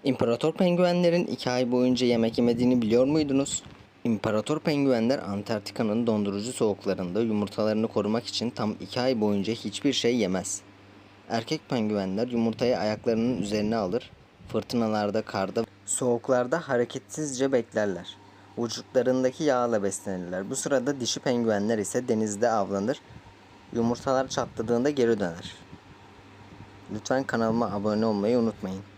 İmparator penguenlerin 2 ay boyunca yemek yemediğini biliyor muydunuz? İmparator penguenler Antarktika'nın dondurucu soğuklarında yumurtalarını korumak için tam 2 ay boyunca hiçbir şey yemez. Erkek penguenler yumurtayı ayaklarının üzerine alır, fırtınalarda, karda, soğuklarda hareketsizce beklerler. Vücutlarındaki yağla beslenirler. Bu sırada dişi penguenler ise denizde avlanır, yumurtalar çatladığında geri döner. Lütfen kanalıma abone olmayı unutmayın.